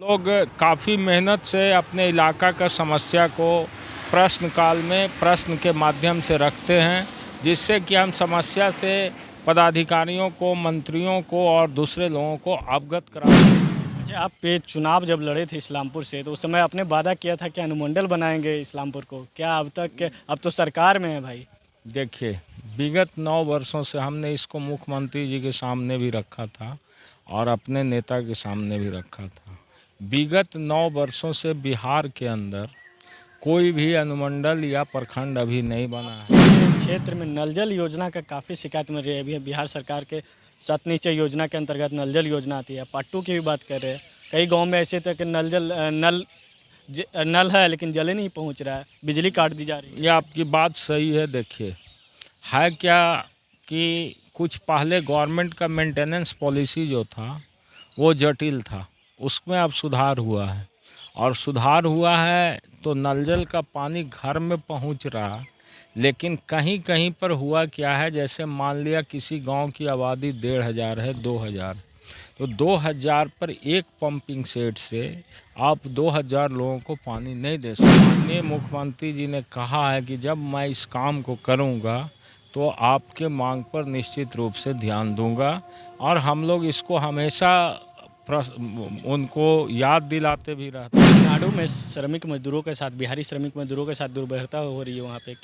लोग काफ़ी मेहनत से अपने इलाका का समस्या को प्रश्न काल में प्रश्न के माध्यम से रखते हैं, जिससे कि हम समस्या से पदाधिकारियों को, मंत्रियों को और दूसरे लोगों को अवगत करा। अच्छा, आप पे चुनाव जब लड़े थे इस्लामपुर से, तो उस समय आपने वादा किया था कि अनुमंडल बनाएंगे इस्लामपुर को। क्या अब तक, अब तो सरकार में है भाई। देखिए, विगत 9 वर्षों से हमने इसको मुख्यमंत्री जी के सामने भी रखा था और अपने नेता के सामने भी रखा था। विगत 9 वर्षों से बिहार के अंदर कोई भी अनुमंडल या प्रखंड अभी नहीं बना है। क्षेत्र में नल जल योजना का काफ़ी शिकायत मिल रही है। अभी बिहार सरकार के सतनिचय योजना के अंतर्गत नल जल योजना आती है। पार्ट 2 की भी बात कर रहे हैं। कई गांव में ऐसे तक नल है, लेकिन जल ही नहीं पहुंच रहा है। बिजली काट दी जा रही है। ये आपकी बात सही है। देखिए, है क्या कि कुछ पहले गवर्नमेंट का मेंटेनेंस पॉलिसी जो था वो जटिल था, उसमें अब सुधार हुआ है। और सुधार हुआ है तो नल जल का पानी घर में पहुंच रहा, लेकिन कहीं कहीं पर हुआ क्या है, जैसे मान लिया किसी गांव की आबादी 1,500 है, 2,000, तो 2,000 पर एक पंपिंग सेट से आप 2,000 लोगों को पानी नहीं दे सकते। माननीय मुख्यमंत्री जी ने कहा है कि जब मैं इस काम को करूंगा तो आपके मांग पर निश्चित रूप से ध्यान दूंगा। और हम लोग इसको हमेशा उनको याद दिलाते भी रहते हैं। तमिलनाडु में श्रमिक मजदूरों के साथ, बिहारी श्रमिक मजदूरों के साथ दुर्व्यवहार हो रही है वहाँ पे।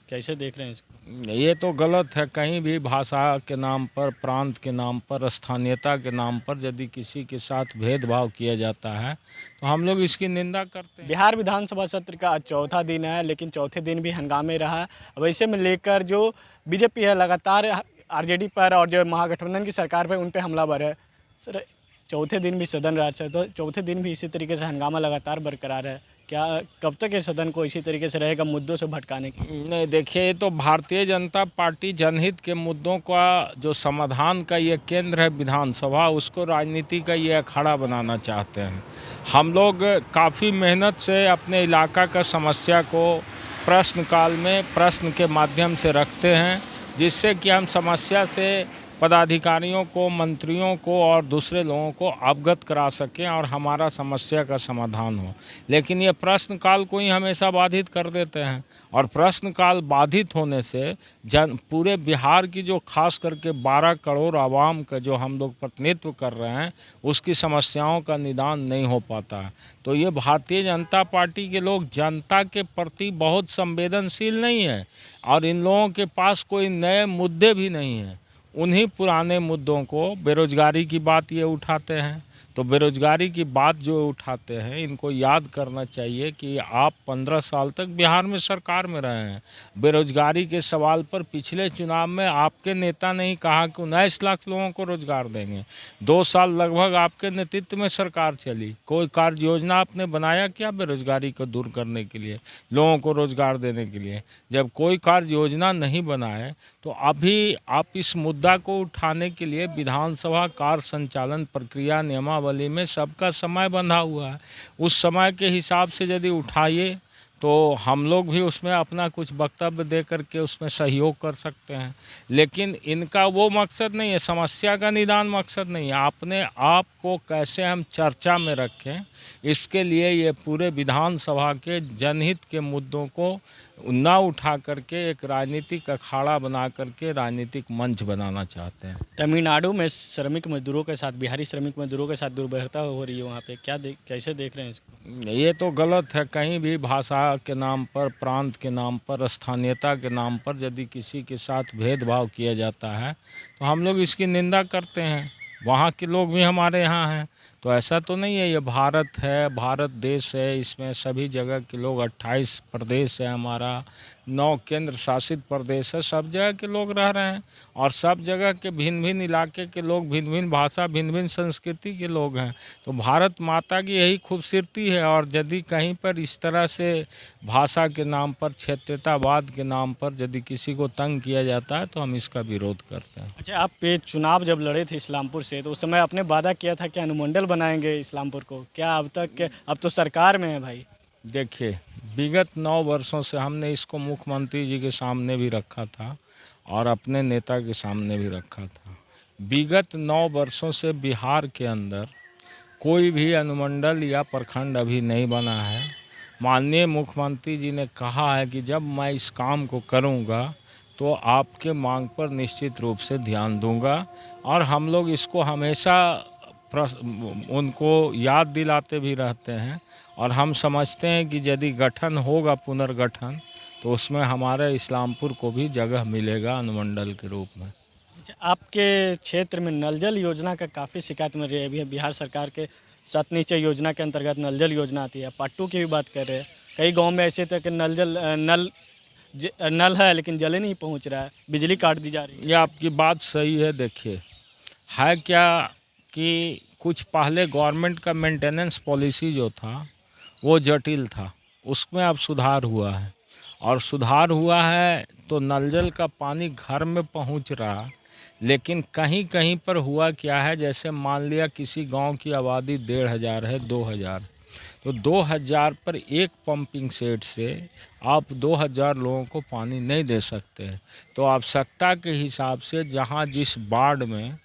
कैसे देख रहे हैं इसको? ये तो गलत है। कहीं भी भाषा के नाम पर, प्रांत के नाम पर, स्थानीयता के नाम पर यदि किसी के साथ भेदभाव किया जाता है तो हम लोग इसकी निंदा करते हैं। बिहार विधानसभा सत्र का आज चौथा दिन है, लेकिन चौथे दिन भी हंगामे रहा। वैसे में लेकर जो बीजेपी है लगातार आरजेडी पर और जो महागठबंधन की सरकार पर उन पर हमलावर है। सर, चौथे दिन भी सदन राज है, तो चौथे दिन भी इसी तरीके से हंगामा लगातार बरकरार है। क्या कब तक ये सदन को इसी तरीके से रहेगा मुद्दों से भटकाने की? नहीं, देखिए, ये तो भारतीय जनता पार्टी जनहित के मुद्दों का जो समाधान का ये केंद्र है विधानसभा, उसको राजनीति का ये अखाड़ा बनाना चाहते हैं। हम लोग काफ़ी मेहनत से अपने इलाका का समस्या को प्रश्न काल में प्रश्न के माध्यम से रखते हैं, जिससे कि हम समस्या से पदाधिकारियों को, मंत्रियों को और दूसरे लोगों को अवगत करा सकें और हमारा समस्या का समाधान हो। लेकिन ये प्रश्न काल को ही हमेशा बाधित कर देते हैं, और प्रश्न काल बाधित होने से पूरे बिहार की जो खास करके 12 करोड़ आवाम का जो हम लोग प्रतिनिधित्व कर रहे हैं, उसकी समस्याओं का निदान नहीं हो पाता है। तो ये भारतीय जनता पार्टी के लोग जनता के प्रति बहुत संवेदनशील नहीं है, और इन लोगों के पास कोई नए मुद्दे भी नहीं हैं। उन्हीं पुराने मुद्दों को, बेरोजगारी की बात ये उठाते हैं, तो बेरोजगारी की बात जो उठाते हैं, इनको याद करना चाहिए कि आप 15 साल तक बिहार में सरकार में रहे हैं। बेरोजगारी के सवाल पर पिछले चुनाव में आपके नेता ने ही कहा कि 19 लाख लोगों को रोजगार देंगे। 2 साल लगभग आपके नेतृत्व में सरकार चली, कोई कार्य योजना आपने बनाया क्या बेरोजगारी को दूर करने के लिए, लोगों को रोजगार देने के लिए? जब कोई कार्य योजना नहीं बनाए तो अभी आप इस मुद्दा को उठाने के लिए विधानसभा कार्य संचालन प्रक्रिया नियमावली में सबका समय बंधा हुआ है। उस समय के हिसाब से यदि उठाइए तो हम लोग भी उसमें अपना कुछ वक्तव्य दे करके उसमें सहयोग कर सकते हैं। लेकिन इनका वो मकसद नहीं है, समस्या का निदान मकसद नहीं है। अपने आप को कैसे हम चर्चा में रखें, इसके लिए ये पूरे विधानसभा के जनहित के मुद्दों को ना उठा करके एक राजनीतिक अखाड़ा बना करके राजनीतिक मंच बनाना चाहते हैं। तमिलनाडु में श्रमिक मजदूरों के साथ, बिहारी श्रमिक मजदूरों के साथ दुर्व्यवहार हो रही है वहाँ पे। कैसे देख रहे हैं इसको? ये तो गलत है। कहीं भी भाषा के नाम पर, प्रांत के नाम पर, स्थानीयता के नाम पर यदि किसी के साथ भेदभाव किया जाता है तो हम लोग इसकी निंदा करते हैं। वहाँ के लोग भी हमारे यहाँ हैं, तो ऐसा तो नहीं है। ये भारत है, भारत देश है, इसमें सभी जगह के लोग, 28 प्रदेश है हमारा, 9 केंद्र शासित प्रदेश है, सब जगह के लोग रह रहे हैं। और सब जगह के भिन्न भिन्न इलाके के लोग, भिन्न भिन्न भाषा, भिन्न भिन्न संस्कृति के लोग हैं। तो भारत माता की यही खूबसूरती है। और यदि कहीं पर इस तरह से भाषा के नाम पर, क्षेत्रीयतावाद के नाम पर यदि किसी को तंग किया जाता है तो हम इसका विरोध करते हैं। अच्छा, आप पे चुनाव जब लड़े थे इस्लामपुर से, तो उस समय आपने वादा किया था कि अनुमंडल बनाएंगे इस्लामपुर को। क्या अब तक, अब तो सरकार में है भाई। देखिए, विगत 9 वर्षों से हमने इसको मुख्यमंत्री जी के सामने भी रखा था और अपने नेता के सामने भी रखा था। विगत 9 वर्षों से बिहार के अंदर कोई भी अनुमंडल या प्रखंड अभी नहीं बना है। माननीय मुख्यमंत्री जी ने कहा है कि जब मैं इस काम को करूंगा तो आपके मांग पर निश्चित रूप से ध्यान दूंगा, और हम लोग इसको हमेशा उनको याद दिलाते भी रहते हैं। और हम समझते हैं कि यदि गठन होगा, पुनर्गठन, तो उसमें हमारे इस्लामपुर को भी जगह मिलेगा अनुमंडल के रूप में। अच्छा, आपके क्षेत्र में नल जल योजना का काफ़ी शिकायत मिल रही है। अभी बिहार सरकार के सतनिचय योजना के अंतर्गत नल जल योजना आती है। पार्ट 2 की भी बात कर रहे हैं। कई गांव में ऐसे तक नल है लेकिन जल ही नहीं पहुंच रहा है, बिजली काट दी जा रही है। ये आपकी बात सही है। देखिए, है क्या कि कुछ पहले गवर्नमेंट का मेंटेनेंस पॉलिसी जो था वो जटिल था, उसमें अब सुधार हुआ है। और सुधार हुआ है तो नल जल का पानी घर में पहुंच रहा। लेकिन कहीं कहीं पर हुआ क्या है, जैसे मान लिया किसी गांव की आबादी 1500 है, 2000, तो 2000 पर एक पंपिंग सेट से आप 2000 लोगों को पानी नहीं दे सकते। तो आवश्यकता के हिसाब से जहां जिस वार्ड में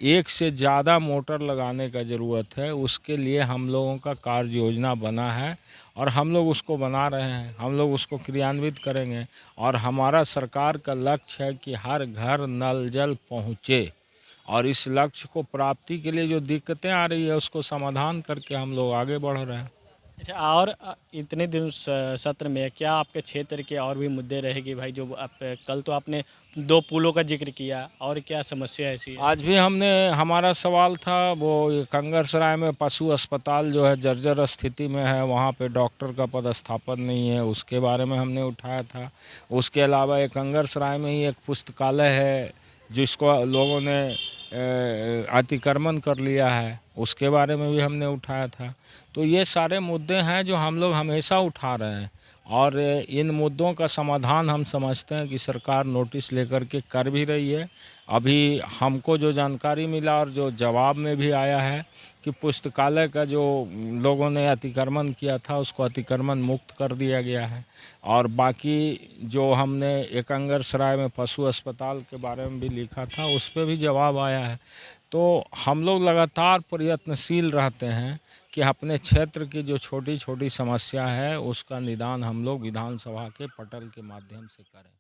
एक से ज़्यादा मोटर लगाने का ज़रूरत है, उसके लिए हम लोगों का कार्य योजना बना है और हम लोग उसको बना रहे हैं। हम लोग उसको क्रियान्वित करेंगे और हमारा सरकार का लक्ष्य है कि हर घर नल जल पहुँचे, और इस लक्ष्य को प्राप्ति के लिए जो दिक्कतें आ रही है उसको समाधान करके हम लोग आगे बढ़ रहे हैं। अच्छा, और इतने दिन सत्र में क्या आपके क्षेत्र के और भी मुद्दे रहेगी भाई? जो आप कल तो आपने 2 पुलों का जिक्र किया, और क्या समस्या ऐसी है? आज भी हमारा सवाल था, वो ये कंगरसराय में पशु अस्पताल जो है जर्जर स्थिति में है, वहाँ पे डॉक्टर का पदस्थापन नहीं है, उसके बारे में हमने उठाया था। उसके अलावा एक कंगरसराय में ही एक पुस्तकालय है जिसको लोगों ने अतिक्रमण कर लिया है, उसके बारे में भी हमने उठाया था। तो ये सारे मुद्दे हैं जो हम लोग हमेशा उठा रहे हैं, और इन मुद्दों का समाधान हम समझते हैं कि सरकार नोटिस लेकर के कर भी रही है। अभी हमको जो जानकारी मिला और जो जवाब में भी आया है कि पुस्तकालय का जो लोगों ने अतिक्रमण किया था उसको अतिक्रमण मुक्त कर दिया गया है, और बाकी जो हमने एकंगरसराय में पशु अस्पताल के बारे में भी लिखा था उस पर भी जवाब आया है। तो हम लोग लगातार प्रयत्नशील रहते हैं कि अपने क्षेत्र की जो छोटी छोटी समस्या है उसका निदान हम लोग विधानसभा के पटल के माध्यम से करें।